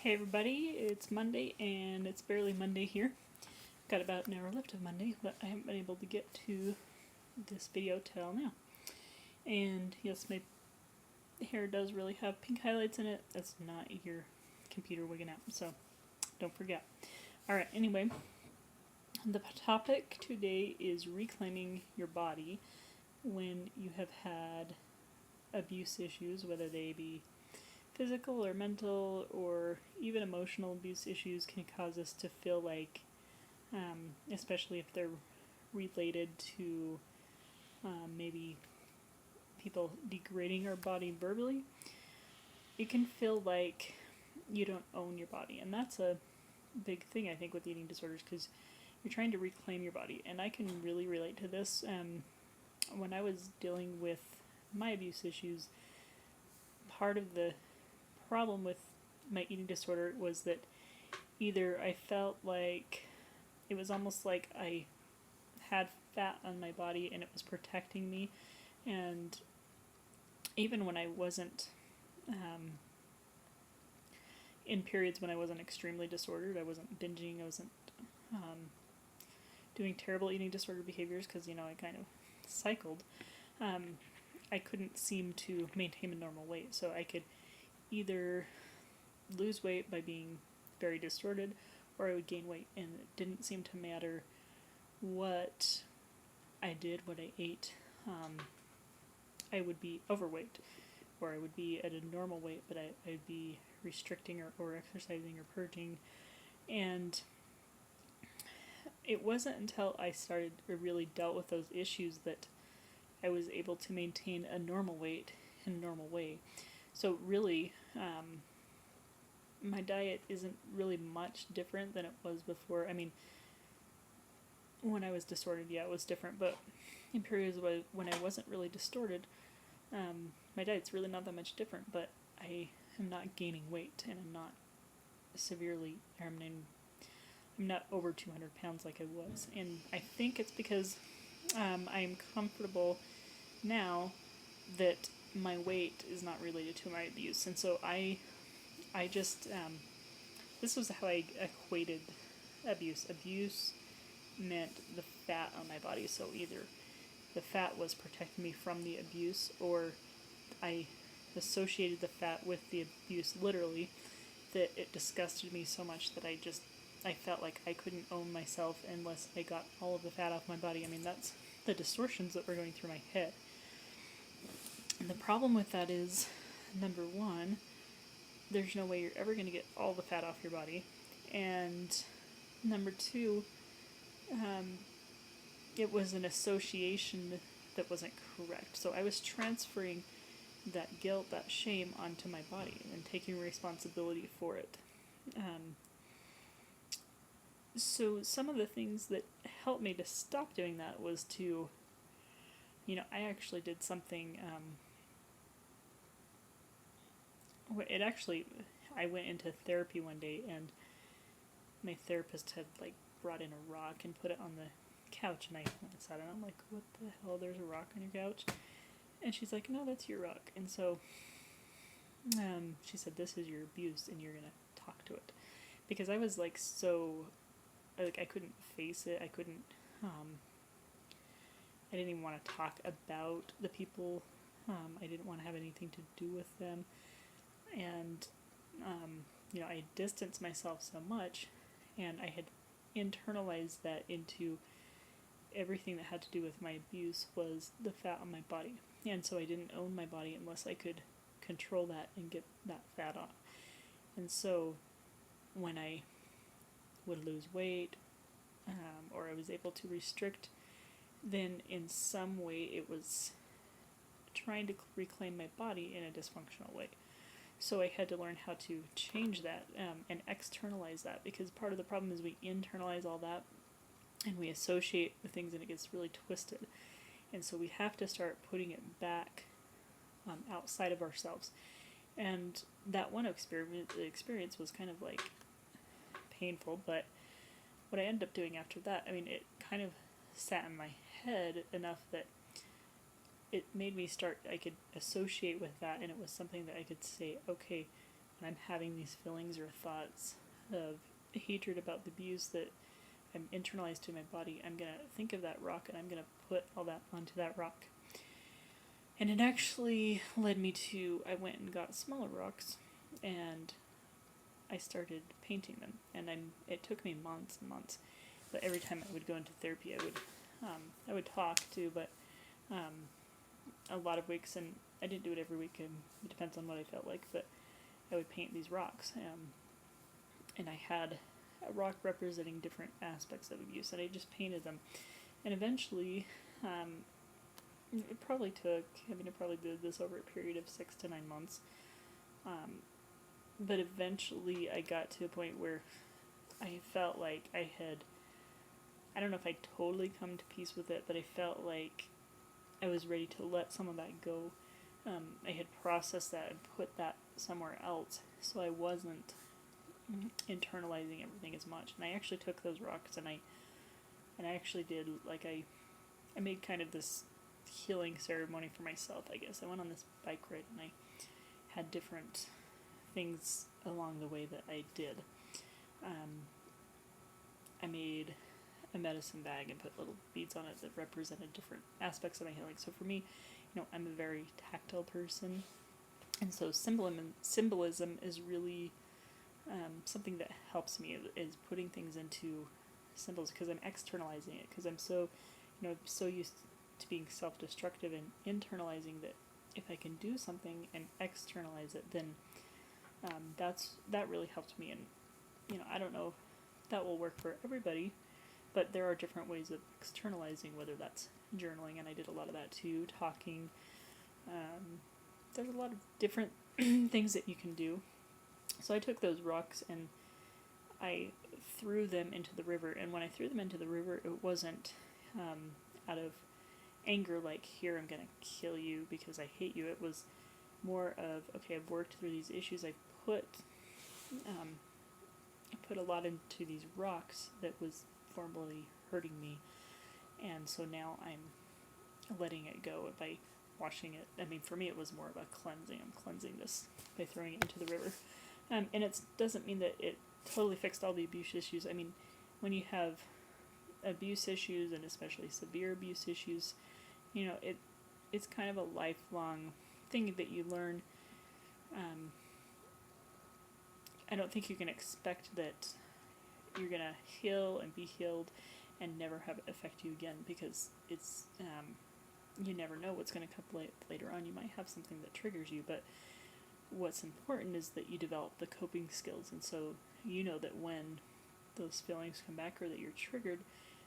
Hey everybody, it's Monday and it's barely Monday here. Got about an hour left of Monday, but I haven't been able to get to this video till now. And yes, my hair does really have pink highlights in it. That's not your computer wigging out, so don't forget. Alright, anyway, the topic today is reclaiming your body when you have had abuse issues, whether they be physical or mental or even emotional abuse issues can cause us to feel like, especially if they're related to maybe people degrading our body verbally, it can feel like you don't own your body. And that's a big thing, I think, with eating disorders, because you're trying to reclaim your body. And I can really relate to this. When I was dealing with my abuse issues, part of the problem with my eating disorder was that either I felt like it was almost like I had fat on my body and it was protecting me, and even when I wasn't in periods when I wasn't extremely disordered, I wasn't binging, I wasn't doing terrible eating disorder behaviors, because I kind of cycled, I couldn't seem to maintain a normal weight. So I could either lose weight by being very distorted, or I would gain weight, and it didn't seem to matter what I did, what I ate. I would be overweight, or I would be at a normal weight, but I'd be restricting or exercising or purging. And it wasn't until I started or really dealt with those issues that I was able to maintain a normal weight in a normal way. So really, my diet isn't really much different than it was before. I mean, when I was distorted, yeah, it was different, but in periods when I wasn't really distorted, my diet's really not that much different, but I am not gaining weight, and I'm not severely, I'm not over 200 pounds like I was. And I think it's because I'm comfortable now that my weight is not related to my abuse. And so I just, this was how I equated abuse. Abuse meant the fat on my body. So either the fat was protecting me from the abuse, or I associated the fat with the abuse literally, that it disgusted me so much that I felt like I couldn't own myself unless I got all of the fat off my body. I mean, that's the distortions that were going through my head. And the problem with that is, number one, there's no way you're ever going to get all the fat off your body. And number two, it was an association that wasn't correct. So I was transferring that guilt, that shame onto my body and taking responsibility for it. So some of the things that helped me to stop doing that was to, I actually did something, I went into therapy one day, and my therapist had brought in a rock and put it on the couch, and I sat down, I'm like, what the hell, there's a rock on your couch? And she's like, no, that's your rock. And so she said, this is your abuse and you're gonna talk to it. Because I was I couldn't face it. I didn't even want to talk about the people. I didn't want to have anything to do with them. And I distanced myself so much, and I had internalized that into everything that had to do with my abuse was the fat on my body. And so I didn't own my body unless I could control that and get that fat off. And so when I would lose weight, or I was able to restrict, then in some way it was trying to reclaim my body in a dysfunctional way. So I had to learn how to change that, and externalize that, because part of the problem is we internalize all that and we associate the things, and it gets really twisted. And so we have to start putting it back outside of ourselves. And that one experience was kind of painful, but what I ended up doing after that, it kind of sat in my head enough that it made me I could associate with that, and it was something that I could say, okay, when I'm having these feelings or thoughts of hatred about the abuse that I'm internalized to my body, I'm going to think of that rock and I'm going to put all that onto that rock. And it actually led me to, I went and got smaller rocks and I started painting them. And it took me months and months. But every time I would go into therapy, I would talk too, but a lot of weeks, and I didn't do it every week, and it depends on what I felt like, but I would paint these rocks. And I had a rock representing different aspects of abuse, and I just painted them. And eventually, it probably did this over a period of 6 to 9 months. But eventually I got to a point where I felt like I don't know if I totally come to peace with it, but I felt like I was ready to let some of that go. I had processed that and put that somewhere else, so I wasn't internalizing everything as much. And I actually took those rocks and I actually did, like, I made kind of this healing ceremony for myself, I guess. I went on this bike ride and I had different things along the way that I did. I made a medicine bag and put little beads on it that represented different aspects of my healing. So for me, I'm a very tactile person, and so symbolism is really something that helps me, is putting things into symbols, because I'm externalizing it, because I'm so used to being self-destructive and internalizing that if I can do something and externalize it, then that really helped me. And I don't know if that will work for everybody, but there are different ways of externalizing, whether that's journaling, and I did a lot of that too, talking. There's a lot of different things that you can do. So I took those rocks and I threw them into the river, and when I threw them into the river, it wasn't out of anger, like, here, I'm gonna kill you because I hate you. It was more of, okay, I've worked through these issues, I've put a lot into these rocks that was formerly hurting me, and so now I'm letting it go by washing it. I mean, for me it was more of a cleansing. I'm cleansing this by throwing it into the river. And it doesn't mean that it totally fixed all the abuse issues. I mean, when you have abuse issues, and especially severe abuse issues, it's kind of a lifelong thing that you learn. I don't think you can expect that you're going to heal and be healed and never have it affect you again, because it's, you never know what's going to come later on. You might have something that triggers you, but what's important is that you develop the coping skills, and so that when those feelings come back or that you're triggered,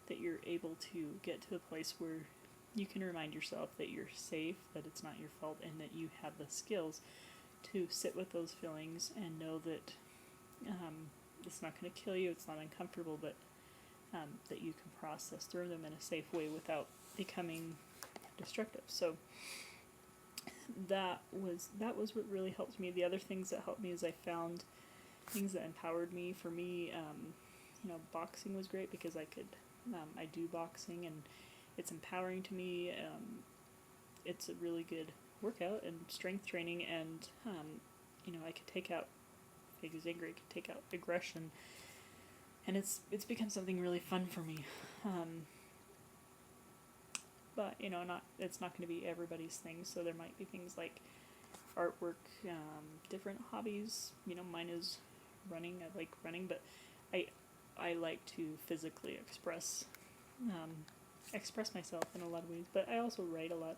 that you're able to get to a place where you can remind yourself that you're safe, that it's not your fault, and that you have the skills to sit with those feelings and know that it's not going to kill you, it's not uncomfortable, but that you can process through them in a safe way without becoming destructive. So that was what really helped me. The other things that helped me is I found things that empowered me. For me, boxing was great because I could, I do boxing and it's empowering to me. It's a really good workout and strength training, and I could take out, if I was angry, I could take out aggression, and it's become something really fun for me. But it's not going to be everybody's thing. So there might be things like artwork, different hobbies. Mine is running. I like running, but I like to physically express myself in a lot of ways. But I also write a lot.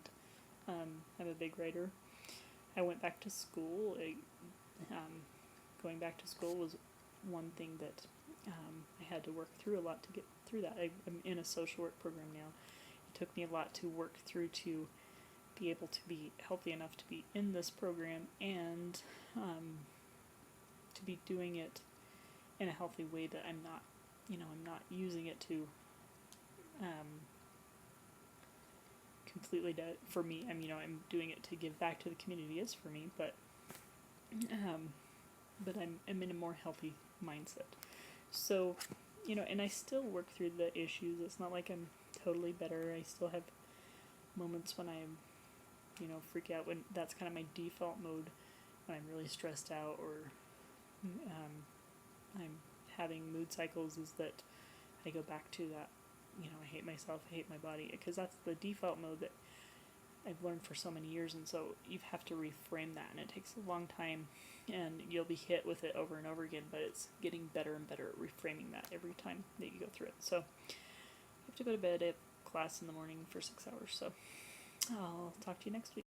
I'm a big writer. I went back to school. Going back to school was one thing that I had to work through a lot to get through that. I'm in a social work program now. It took me a lot to work through to be able to be healthy enough to be in this program and to be doing it in a healthy way, that I'm not using it to completely for me. I'm doing it to give back to the community, is for me, but I'm in a more healthy mindset. So, and I still work through the issues. It's not like I'm totally better. I still have moments when I, freak out, when that's kind of my default mode, when I'm really stressed out or I'm having mood cycles is that I go back to that, I hate myself, I hate my body, because that's the default mode that I've learned for so many years, and so you have to reframe that, and it takes a long time, and you'll be hit with it over and over again, but it's getting better and better at reframing that every time that you go through it. So I have to go to bed at class in the morning for 6 hours, so I'll talk to you next week.